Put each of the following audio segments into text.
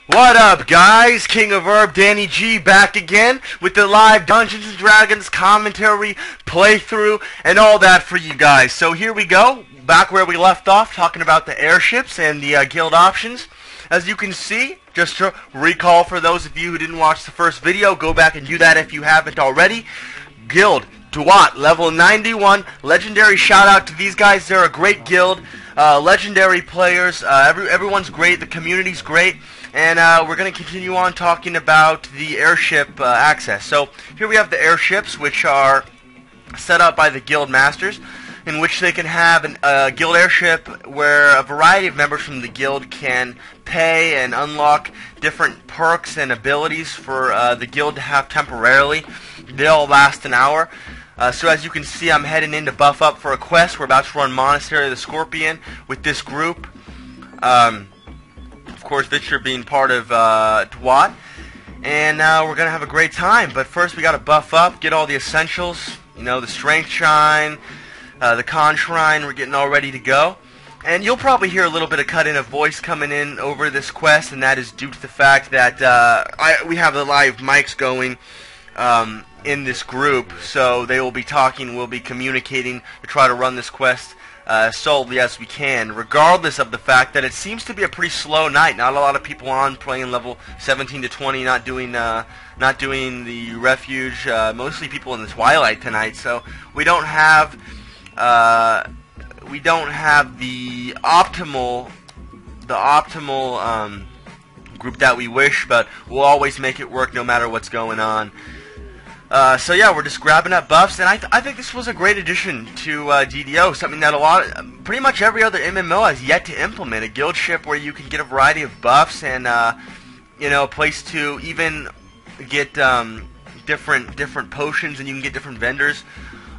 What up, guys? King of Herb, Danny G, back again with the live Dungeons & Dragons commentary, playthrough, and all that for you guys. So here we go, back where we left off, talking about the airships and the guild options. As you can see, just to recall for those of you who didn't watch the first video, go back and do that if you haven't already. Guild, DWAT, level 91, legendary shout out to these guys, they're a great guild, legendary players, everyone's great, the community's great. And we're going to continue on talking about the airship access. So here we have the airships, which are set up by the guild masters, in which they can have a guild airship where a variety of members from the guild can pay and unlock different perks and abilities for the guild to have temporarily. They all last an hour. So as you can see, I'm heading in to buff up for a quest. We're about to run Monastery of the Scorpion with this group. Of course, Victor being part of DWAT, and we're gonna have a great time. But first, we gotta buff up, get all the essentials. You know, the strength shrine, the con shrine. We're getting all ready to go. And you'll probably hear a little bit of cut-in of voice coming in over this quest, and that is due to the fact that we have the live mics going in this group, so they will be talking. We'll be communicating to try to run this quest solely as we can, regardless of the fact that it seems to be a pretty slow night. Not a lot of people on playing level 17 to 20, not doing the refuge. Mostly people in the twilight tonight, so we don't have the optimal group that we wish, but we'll always make it work no matter what's going on. So yeah, we're just grabbing up buffs, and I think this was a great addition to DDO, something that pretty much every other MMO has yet to implement, a guild ship where you can get a variety of buffs and, you know, a place to even get different potions, and you can get different vendors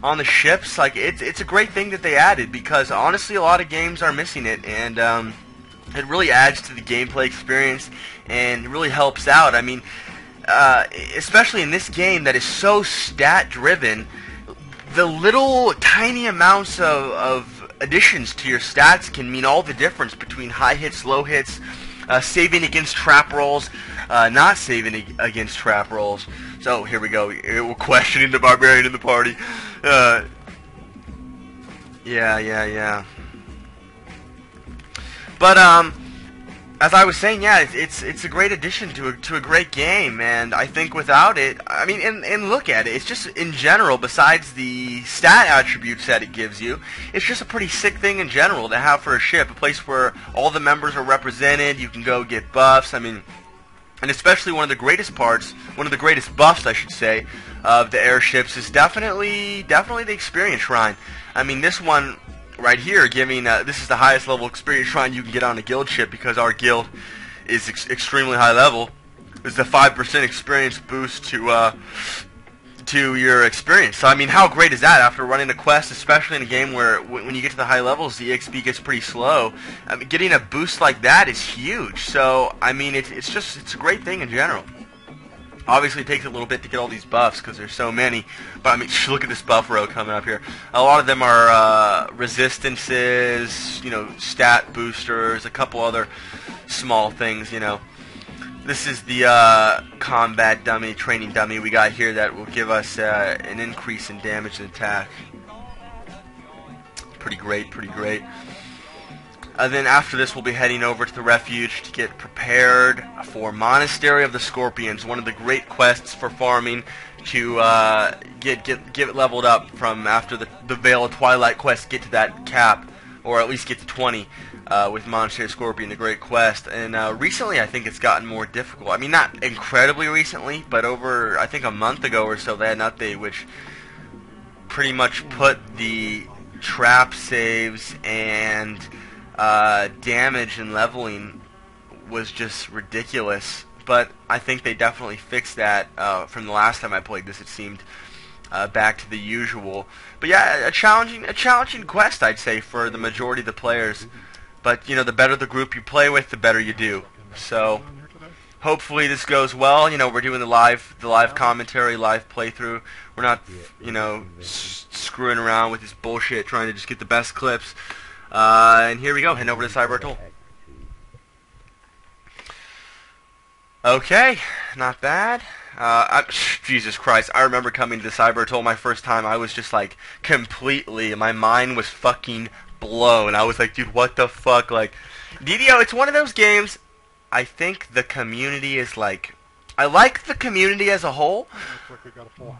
on the ships. Like, it's a great thing that they added, because honestly a lot of games are missing it, and it really adds to the gameplay experience and really helps out. I mean, especially in this game that is so stat driven, the little tiny amounts of additions to your stats can mean all the difference between high hits, low hits, saving against trap rolls, not saving against trap rolls. So here we go, we're questioning the barbarian in the party. Yeah. But as I was saying, yeah, it's a great addition to a great game, and I think without it, I mean, and look at it, it's just, in general, besides the stat attributes that it gives you, it's just a pretty sick thing in general to have for a ship, a place where all the members are represented, you can go get buffs. I mean, and especially one of the greatest buffs, I should say, of the airships is definitely the experience shrine. I mean, this one right here, giving this is the highest level experience shrine you can get on a guild ship, because our guild is extremely high level. It's the 5% experience boost to your experience. So I mean, how great is that after running a quest, especially in a game where when you get to the high levels the EXP gets pretty slow. I mean, getting a boost like that is huge. So I mean, it's a great thing in general. Obviously, it takes a little bit to get all these buffs because there's so many. But I mean, look at this buff row coming up here. A lot of them are resistances, you know, stat boosters, a couple other small things, you know. This is the combat dummy, training dummy we got here that will give us an increase in damage and attack. Pretty great, pretty great. Then after this, we'll be heading over to the refuge to get prepared for Monastery of the Scorpions, one of the great quests for farming to get leveled up from after the Veil of Twilight quest, get to that cap, or at least get to 20 with Monastery of Scorpion, the great quest. And recently, I think it's gotten more difficult. I mean, not incredibly recently, but over, I think, a month ago or so, they had an update which pretty much put the trap saves and damage and leveling was just ridiculous, but I think they definitely fixed that from the last time I played this. It seemed back to the usual. But yeah, a challenging quest, I'd say, for the majority of the players. But you know, the better the group you play with, the better you do. So hopefully this goes well. You know, we're doing the live commentary, live playthrough. We're not, you know, screwing around with this bullshit, trying to just get the best clips. And here we go, heading over to Cyber Atoll. Okay, not bad. Jesus Christ, I remember coming to Cyber Toll my first time. I was just like completely, my mind was fucking blown. I was like, dude, what the fuck? Like, DDO, it's one of those games. I think the community is like, I like the community as a whole,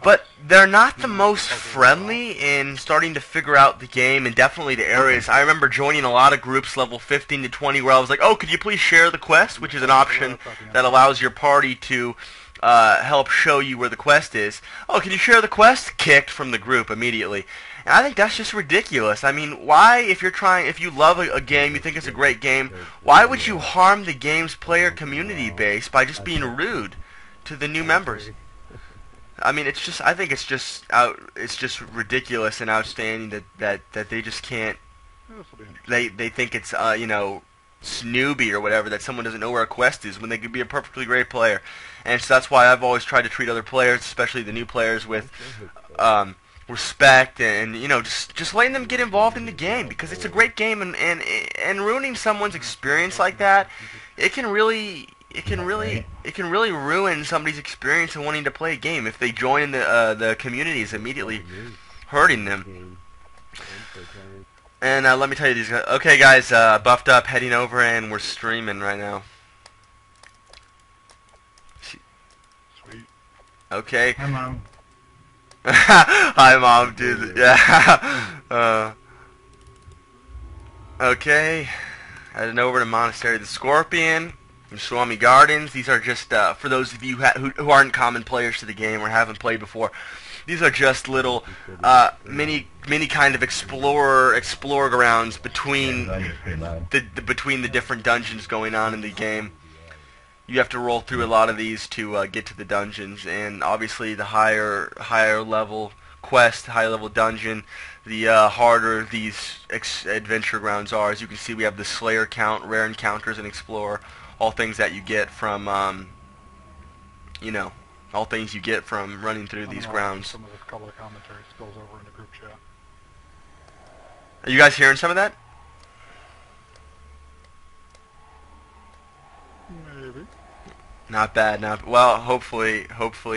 but they're not the most friendly in starting to figure out the game and definitely the areas. I remember joining a lot of groups level 15 to 20 where I was like, oh, could you please share the quest, which is an option that allows your party to help show you where the quest is. Oh, can you share the quest? Kicked from the group immediately. And I think that's just ridiculous. I mean, why, if you love a game, you think it's a great game, why would you harm the game's player community base by just being rude to the new members? I mean, I think it's just ridiculous and outstanding that they just can't, they think it's, snooby or whatever, that someone doesn't know where a quest is when they could be a perfectly great player. And so that's why I've always tried to treat other players, especially the new players, with respect and just letting them get involved in the game, because it's a great game, and ruining someone's experience like that, it can really ruin somebody's experience in wanting to play a game if they join the community is immediately hurting them. And let me tell you, these guys. Okay, guys, buffed up, heading over, and we're streaming right now. Sweet. Okay. Hi, Mom. Hi, Mom, dude. Yeah. Okay. Heading over to Monastery the Scorpion from Swami Gardens. These are just for those of you who aren't common players to the game or haven't played before. These are just little mini kind of explorer grounds between the different dungeons going on in the game. You have to roll through a lot of these to get to the dungeons, and obviously the higher level quest, higher level dungeon, the harder these adventure grounds are. As you can see, we have the Slayer count, rare encounters, and Explorer, all things that you get from all things you get from running through these grounds. Some of the color commentary spills over into group chat. Are you guys hearing some of that? Maybe. Not bad. Well. Hopefully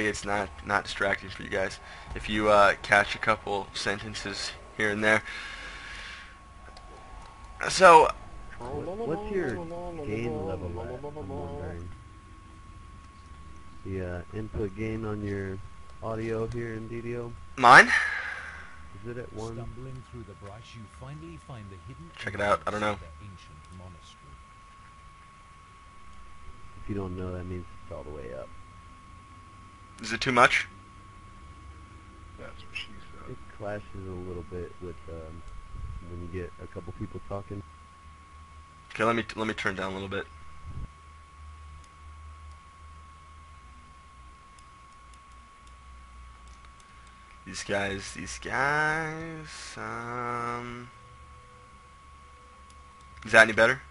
it's not distracting for you guys. If you catch a couple sentences here and there. So. What's your gain level at? I'm wondering. The input gain on your audio here in DDO? Mine? Is it at 1? Stumbling through the brush, you finally find the hidden Check it out. I don't know. of the ancient monastery. If you don't know, that means it's all the way up. Is it too much? That's what she said. It clashes a little bit with when you get a couple people talking. Okay, let me turn down a little bit. These guys, is that any better?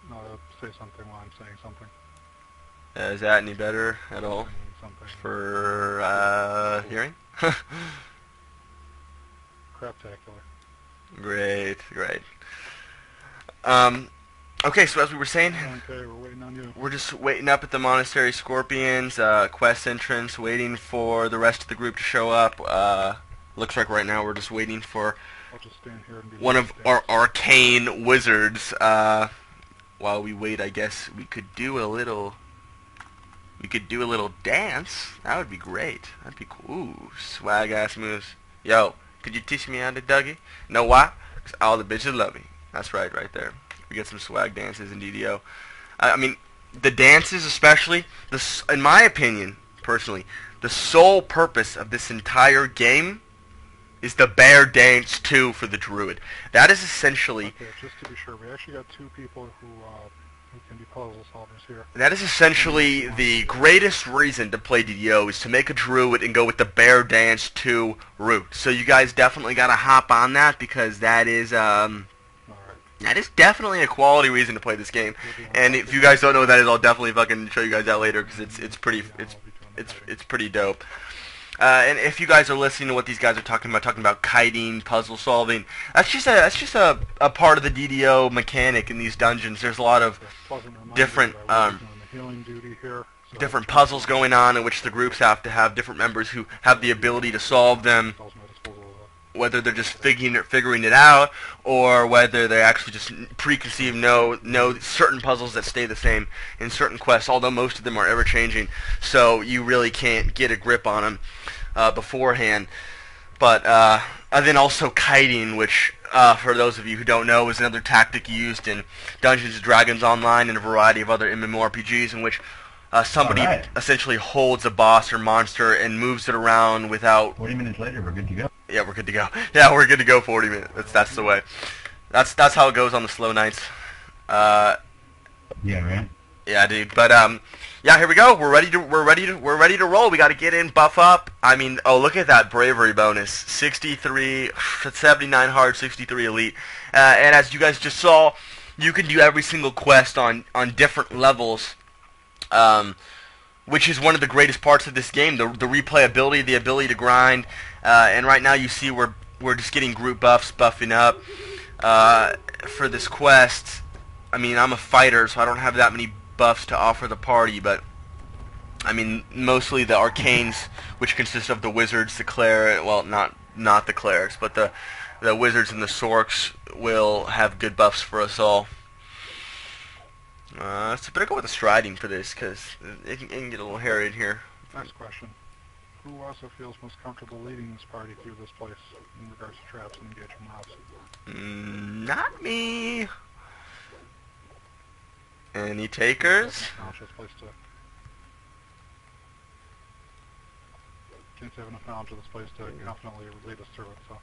No, say something while I'm saying something. Is that any better at all Something. for hearing? Craptacular. Great. Okay, so as we were saying, Okay, we're waiting on you. we're just waiting up at the Monastery Scorpions, quest entrance, waiting for the rest of the group to show up. Looks like right now we're just waiting for I'll just stand here and do one of our arcane wizards. While we wait, I guess we could do a little dance. That would be great. That'd be cool. Ooh, swag ass moves. Yo, could you teach me how to Dougie? Know why? 'Cause all the bitches love me. That's right there. We get some swag dances in DDO. I mean, the dances especially, in my opinion, personally, the sole purpose of this entire game is the bear dance 2 for the druid. That is essentially... Okay, just to be sure, we actually got 2 people who can be puzzle solvers here. That is essentially the greatest reason to play DDO, is to make a druid and go with the bear dance 2 route. So you guys definitely gotta hop on that, because that is that is definitely a quality reason to play this game. And if you guys don't know what that is, I'll definitely fucking show you guys that later, because it's pretty dope. And if you guys are listening to what these guys are talking about kiting, puzzle solving, that's just a part of the DDO mechanic in these dungeons. There's a lot of different healing duty here, so different puzzles going on in which the groups have to have different members who have the ability to solve them, whether they're just figuring it out, or whether they actually just preconceived know certain puzzles that stay the same in certain quests, although most of them are ever changing, so you really can't get a grip on them beforehand. But and then also kiting, which for those of you who don't know, is another tactic used in Dungeons & Dragons Online and a variety of other MMORPGs, in which somebody essentially holds a boss or monster and moves it around without... 40 minutes later, we're good to go. Yeah, we're good to go. Yeah, we're good to go 40 minutes. That's the way. That's how it goes on the slow nights. Yeah, right? Yeah, dude. But yeah, here we go. We're ready to roll. We got to get in, buff up. I mean, oh, look at that bravery bonus. 63, 79 hard, 63 elite. And as you guys just saw, you can do every single quest on different levels. Which is one of the greatest parts of this game, the replayability, the ability to grind. And right now you see we're just getting group buffs, buffing up. For this quest, I mean, I'm a fighter, so I don't have that many buffs to offer the party, but I mean, mostly the arcanes, which consist of the wizards, the cleric, well, not the clerics, but the wizards and the sorks will have good buffs for us all. So better go with the striding for this, because it can get a little hairy in here. Next question. Who also feels most comfortable leading this party through this place in regards to traps and engaging mobs? Not me. Any takers? Can't have enough knowledge of this place to confidently lead us through it, so...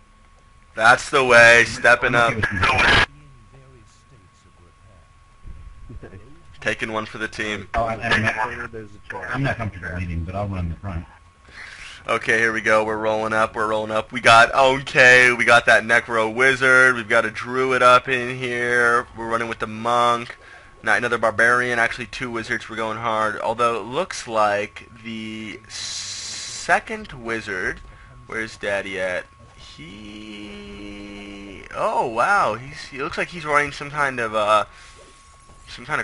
That's the way, stepping up. Taking one for the team. Oh, I'm not comfortable leading, but I'll run the front. Okay, here we go. We're rolling up. We got okay. We got that Necro Wizard. We've got a Druid up in here. We're running with the Monk. Not another Barbarian. Actually, 2 Wizards. We're going hard. Although it looks like the second Wizard. Where's Daddy at? Oh wow. He looks like he's running some kind of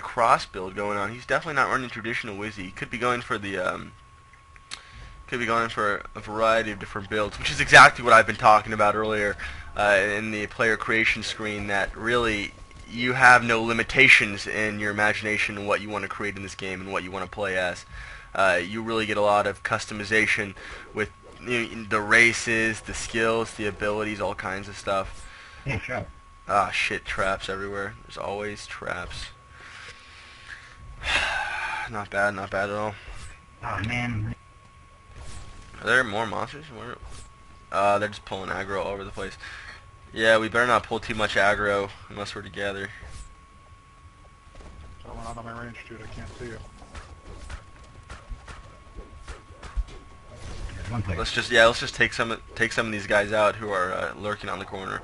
cross build going on. He's definitely not running traditional Wizzy. He could be going for the could be going for a variety of different builds, which is exactly what I've been talking about earlier in the player creation screen, that really you have no limitations in your imagination and what you want to create in this game and what you want to play as. You really get a lot of customization with the races, the skills, the abilities, all kinds of stuff. Hey, trap. Ah, shit, traps everywhere. There's always traps. Not bad at all. Oh, man. Are there more monsters? They're just pulling aggro all over the place. Yeah, we better not pull too much aggro unless we're together. So I'm out of my range, dude. I can't see you. Let's just take some of these guys out who are lurking on the corner.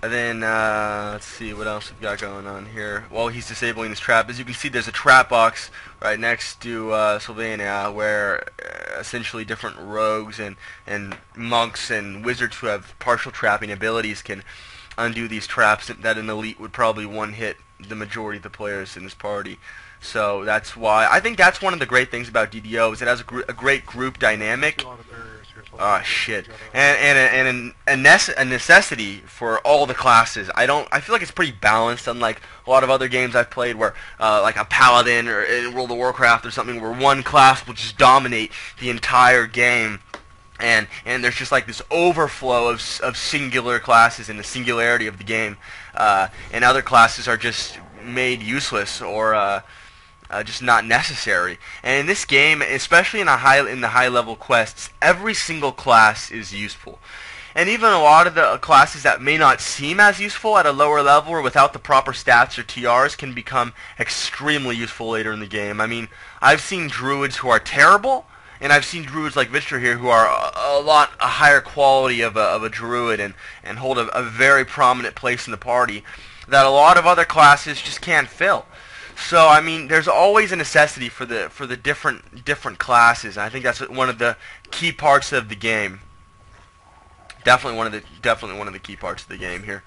And then, let's see what else we've got going on here. While he's disabling this trap, as you can see, there's a trap box right next to Sylvania, where essentially different rogues and monks and wizards who have partial trapping abilities can undo these traps that an elite would probably one-hit the majority of the players in this party. So that's why I think that's one of the great things about DDO, is it has a great group dynamic. Oh shit! And a necessity for all the classes. I feel like it's pretty balanced, unlike a lot of other games I've played, where like a paladin or in World of Warcraft or something, where one class will just dominate the entire game, and there's just like this overflow of singular classes and the singularity of the game, and other classes are just made useless or just not necessary. And in this game, especially in the high level quests, every single class is useful. And even a lot of the classes that may not seem as useful at a lower level or without the proper stats or TRs can become extremely useful later in the game. I mean, I've seen druids who are terrible, and I've seen druids like Victor here who are a higher quality of a druid and hold a very prominent place in the party that a lot of other classes just can't fill. So I mean, there's always a necessity for the different classes, and I think that's one of the key parts of the game. Definitely one of the key parts of the game here.